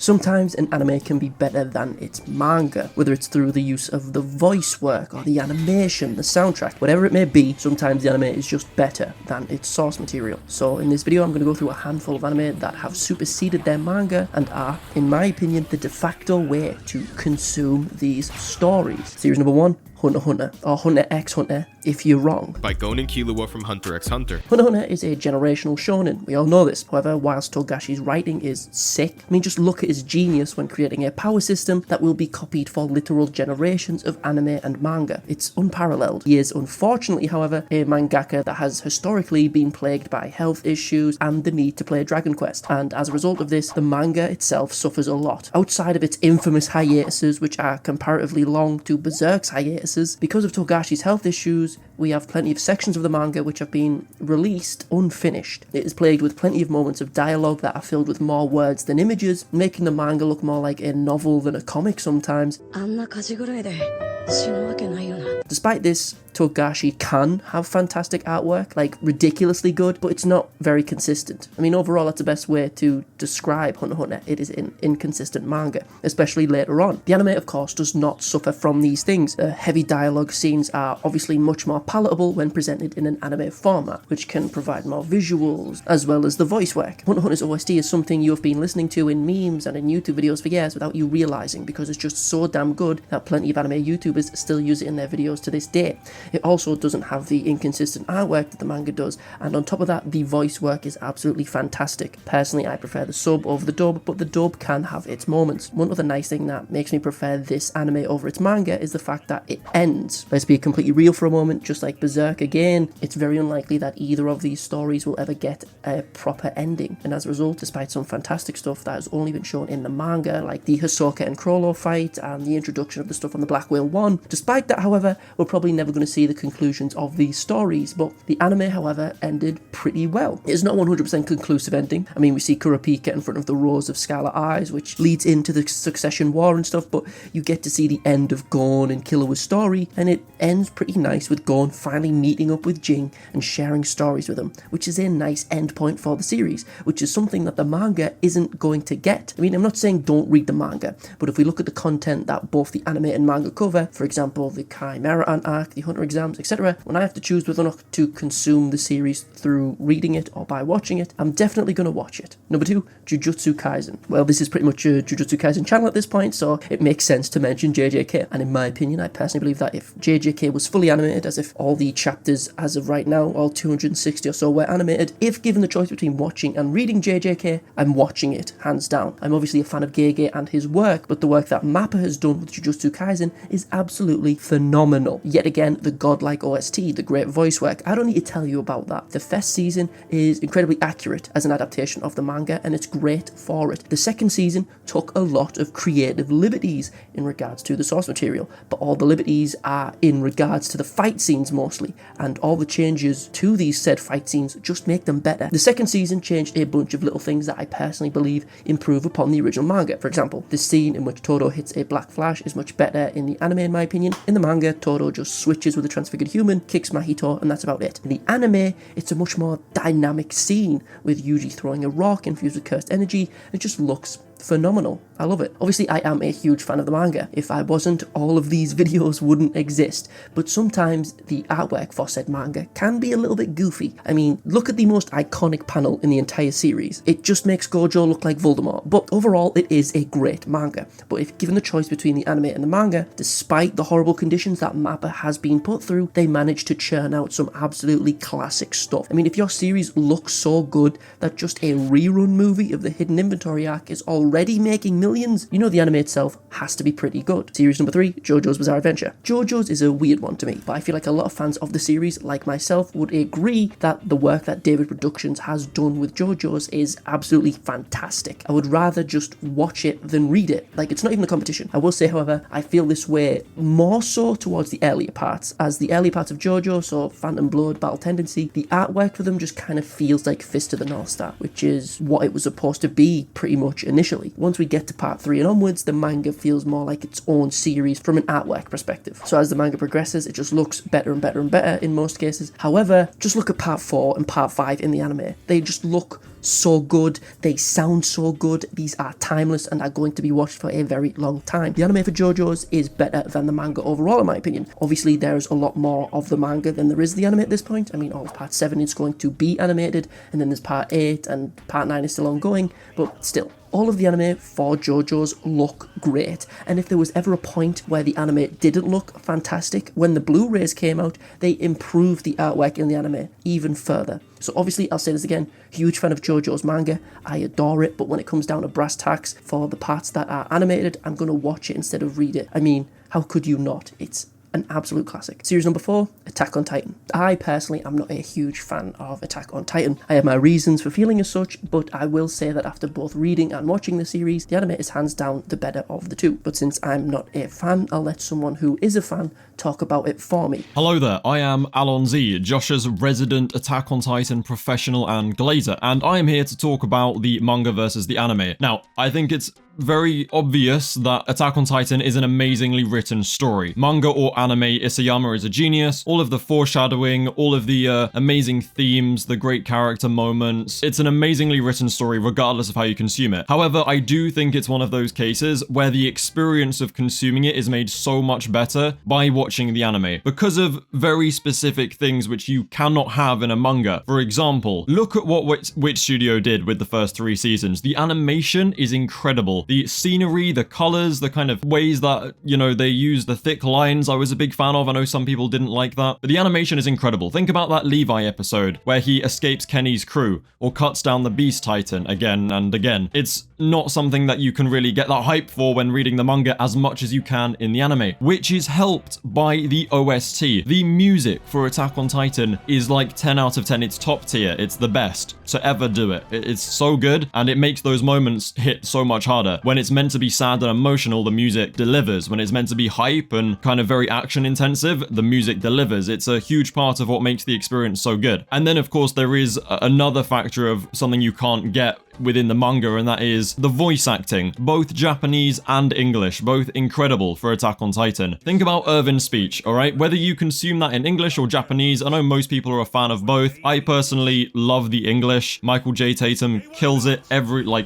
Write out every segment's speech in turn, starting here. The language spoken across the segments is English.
Sometimes an anime can be better than its manga, whether it's through the use of the voice work or the animation, the soundtrack, whatever it may be. Sometimes the anime is just better than its source material. So in this video I'm going to go through a handful of anime that have superseded their manga and are, in my opinion, the de facto way to consume these stories. Series number 1, Hunter x Hunter, or Hunter x Hunter if you're wrong. By Gonen Killua from Hunter x Hunter. Hunter x Hunter is a generational shonen, we all know this. However, whilst Togashi's writing is sick, I mean, just look at his genius when creating a power system that will be copied for literal generations of anime and manga. It's unparalleled. He is, unfortunately, however, a mangaka that has historically been plagued by health issues and the need to play Dragon Quest, and as a result of this, the manga itself suffers a lot. Outside of its infamous hiatuses, which are comparatively long to Berserk's hiatuses, because of Togashi's health issues, we have plenty of sections of the manga which have been released unfinished. It is plagued with plenty of moments of dialogue that are filled with more words than images, making the manga look more like a novel than a comic sometimes. Despite this, Togashi can have fantastic artwork, like ridiculously good, but it's not very consistent. I mean, overall, that's the best way to describe Hunter x Hunter. It is an inconsistent manga, especially later on. The anime, of course, does not suffer from these things. Heavy dialogue scenes are obviously much more palatable when presented in an anime format, which can provide more visuals, as well as the voice work. Hunter x Hunter's OST is something you have been listening to in memes and in YouTube videos for years without you realizing, because it's just so damn good that plenty of anime YouTubers still use it in their videos to this day. It also doesn't have the inconsistent artwork that the manga does, and on top of that, the voice work is absolutely fantastic. Personally, I prefer the sub over the dub, but the dub can have its moments. One other nice thing that makes me prefer this anime over its manga is the fact that it ends. Let's be completely real for a moment, just like Berserk again, it's very unlikely that either of these stories will ever get a proper ending, and as a result, despite some fantastic stuff that has only been shown in the manga, like the Hisoka and Chrollo fight and the introduction of the stuff on the Black Whale 1, despite that, however, we're probably never going to see the conclusions of these stories, but the anime, however, ended pretty well. It is not 100% conclusive ending. I mean, we see Kurapika in front of the rows of Scarlet Eyes, which leads into the Succession War and stuff, but you get to see the end of Gon and Killua's story, and it ends pretty nice with Gon finally meeting up with Jing and sharing stories with him, which is a nice end point for the series, which is something that the manga isn't going to get. I mean, I'm not saying don't read the manga, but if we look at the content that both the anime and manga cover, for example, the Chimera Ant arc, the Hunter exams, etc., when I have to choose whether or not to consume the series through reading it or by watching it, I'm definitely going to watch it. Number 2, Jujutsu Kaisen. Well, this is pretty much a Jujutsu Kaisen channel at this point, so it makes sense to mention JJK, and in my opinion, I personally believe that if JJK was fully animated, as if all the chapters as of right now, all 260 or so, were animated, if given the choice between watching and reading JJK, I'm watching it, hands down. I'm obviously a fan of Gege and his work, but the work that Mappa has done with Jujutsu Kaisen is absolutely phenomenal. Yet again, the godlike OST, the great voice work, I don't need to tell you about that. The first season is incredibly accurate as an adaptation of the manga, and it's great for it. The second season took a lot of creative liberties in regards to the source material, but all the liberties are in regards to the fight scenes mostly, and all the changes to these said fight scenes just make them better. The second season changed a bunch of little things that I personally believe improve upon the original manga. For example, the scene in which Todo hits a black flash is much better in the anime, in my opinion. In the manga, Todo just switches with a transfigured human, kicks Mahito, and that's about it. In the anime, it's a much more dynamic scene, with Yuji throwing a rock infused with cursed energy. It just looks phenomenal. I love it. Obviously, I am a huge fan of the manga. If I wasn't, all of these videos wouldn't exist. But sometimes the artwork for said manga can be a little bit goofy. I mean, look at the most iconic panel in the entire series. It just makes Gojo look like Voldemort. But overall, it is a great manga. But if given the choice between the anime and the manga, despite the horrible conditions that Mappa has been put through, they managed to churn out some absolutely classic stuff. I mean, if your series looks so good that just a rerun movie of the Hidden Inventory arc is already making millions, you know the anime itself has to be pretty good. Series number 3, JoJo's Bizarre Adventure. JoJo's is a weird one to me, but I feel like a lot of fans of the series, like myself, would agree that the work that David Productions has done with JoJo's is absolutely fantastic. I would rather just watch it than read it. Like, it's not even a competition. I will say, however, I feel this way more so towards the earlier parts, as the early parts of JoJo, so Phantom Blood, Battle Tendency, the artwork for them just kind of feels like Fist of the North Star, which is what it was supposed to be pretty much initially. Once we get to part 3 and onwards, the manga feels more like its own series from an artwork perspective. So as the manga progresses, it just looks better and better and better in most cases. However, just look at part 4 and part 5 in the anime. They just look so good, they sound so good, these are timeless and are going to be watched for a very long time. The anime for JoJo's is better than the manga overall in my opinion. Obviously there's a lot more of the manga than there is the anime at this point. I mean, all of part 7 is going to be animated, and then there's part 8 and part 9 is still ongoing, but still. All of the anime for JoJo's look great, and if there was ever a point where the anime didn't look fantastic, when the Blu-rays came out, they improved the artwork in the anime even further. So obviously, I'll say this again, huge fan of JoJo's manga, I adore it, but when it comes down to brass tacks, for the parts that are animated, I'm going to watch it instead of read it. I mean, how could you not? It's an absolute classic. Series number 4, Attack on Titan. I personally am not a huge fan of Attack on Titan. I have my reasons for feeling as such, but I will say that after both reading and watching the series, the anime is hands down the better of the two. But since I'm not a fan, I'll let someone who is a fan talk about it for me. Hello there, I am Alon Z, Josh's resident Attack on Titan professional and glazer, and I am here to talk about the manga versus the anime. Now, I think it's very obvious that Attack on Titan is an amazingly written story. Manga or anime, Isayama is a genius. All of the foreshadowing, all of the amazing themes, the great character moments. It's an amazingly written story regardless of how you consume it. However, I do think it's one of those cases where the experience of consuming it is made so much better by watching the anime because of very specific things which you cannot have in a manga. For example, look at what Witch Studio did with the first 3 seasons. The animation is incredible. The scenery, the colors, the kind of ways that, you know, they use the thick lines, I was a big fan of. I know some people didn't like that, but the animation is incredible. Think about that Levi episode where he escapes Kenny's crew or cuts down the Beast Titan again and again. It's not something that you can really get that hype for when reading the manga as much as you can in the anime, which is helped by the OST. The music for Attack on Titan is like 10 out of 10. It's top tier. It's the best to ever do it. It's so good, and it makes those moments hit so much harder. When it's meant to be sad and emotional, the music delivers. When it's meant to be hype and kind of very action intensive, the music delivers. It's a huge part of what makes the experience so good. And then of course there is another factor of something you can't get within the manga, and that is the voice acting. Both Japanese and English, both incredible for Attack on Titan. Think about Irvin's speech, alright? Whether you consume that in English or Japanese, I know most people are a fan of both. I personally love the English. Michael J. Tatum kills it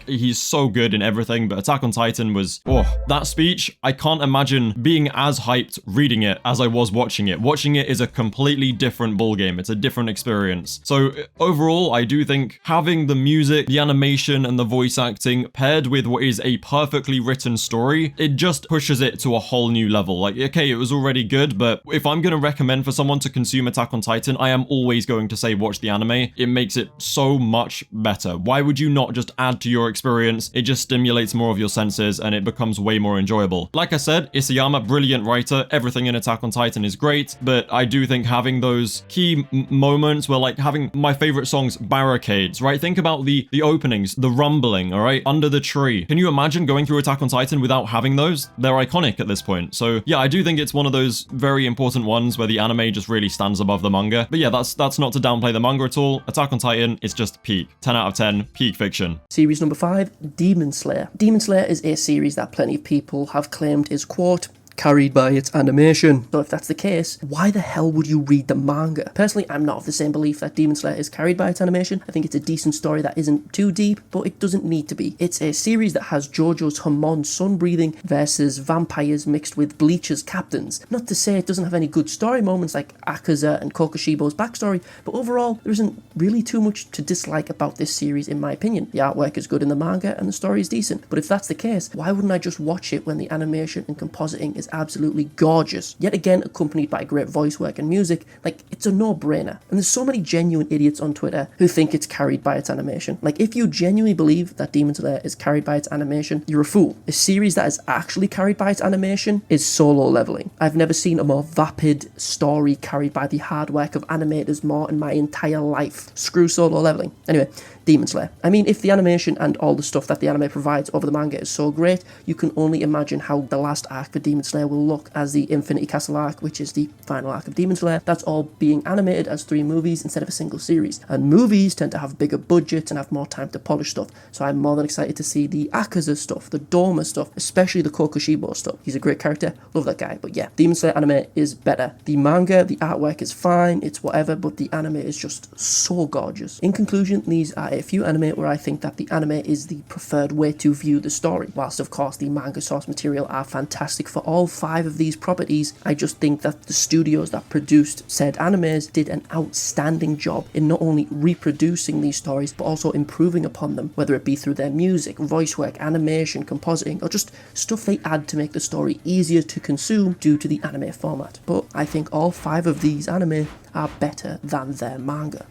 he's so good in everything, but Attack on Titan was, that speech, I can't imagine being as hyped reading it as I was watching it. Watching it is a completely different ballgame. It's a different experience. So overall, I do think having the music, the animation, and the voice acting paired with what is a perfectly written story, it just pushes it to a whole new level. Like, okay, it was already good, but if I'm going to recommend for someone to consume Attack on Titan, I am always going to say watch the anime. It makes it so much better. Why would you not just add to your experience? It just stimulates more of your senses and it becomes way more enjoyable. Like I said, Isayama, brilliant writer. Everything in Attack on Titan is great, but I do think having those key moments where, like, having my favorite songs, Barricades, right? Think about the openings, the rumbling, all right, Under the Tree. Can you imagine going through Attack on Titan without having those? They're iconic at this point. So yeah, I do think it's one of those very important ones where the anime just really stands above the manga. But yeah, that's not to downplay the manga at all. Attack on Titan is just peak. 10 out of 10, peak fiction. Series number 5, Demon Slayer. Demon Slayer is a series that plenty of people have claimed is, quote, carried by its animation. So if that's the case, why the hell would you read the manga? Personally, I'm not of the same belief that Demon Slayer is carried by its animation. I think it's a decent story that isn't too deep, but it doesn't need to be. It's a series that has Jojo's Hamon sun breathing versus vampires mixed with Bleach as captains. Not to say it doesn't have any good story moments like Akaza and Kokushibo's backstory, but overall, there isn't really too much to dislike about this series in my opinion. The artwork is good in the manga and the story is decent, but if that's the case, why wouldn't I just watch it when the animation and compositing is absolutely gorgeous, yet again accompanied by great voice work and music? Like, it's a no-brainer. And there's so many genuine idiots on Twitter who think it's carried by its animation. Like, if you genuinely believe that Demon Slayer is carried by its animation, you're a fool. A series that is actually carried by its animation is Solo Leveling. I've never seen a more vapid story carried by the hard work of animators more in my entire life. Screw Solo Leveling. Anyway, Demon Slayer. I mean, if the animation and all the stuff that the anime provides over the manga is so great, you can only imagine how the last arc for Demon Slayer will look as the Infinity Castle arc, which is the final arc of Demon Slayer. That's all being animated as 3 movies instead of a single series. And movies tend to have bigger budgets and have more time to polish stuff. So I'm more than excited to see the Akaza stuff, the Doma stuff, especially the Kokushibo stuff. He's a great character. Love that guy. But yeah, Demon Slayer anime is better. The manga, the artwork is fine, it's whatever, but the anime is just so gorgeous. In conclusion, these are a few anime where I think that the anime is the preferred way to view the story. Whilst of course the manga source material are fantastic for all 5 of these properties, I just think that the studios that produced said animes did an outstanding job in not only reproducing these stories but also improving upon them, whether it be through their music, voice work, animation, compositing, or just stuff they add to make the story easier to consume due to the anime format. But I think all 5 of these anime are better than their manga.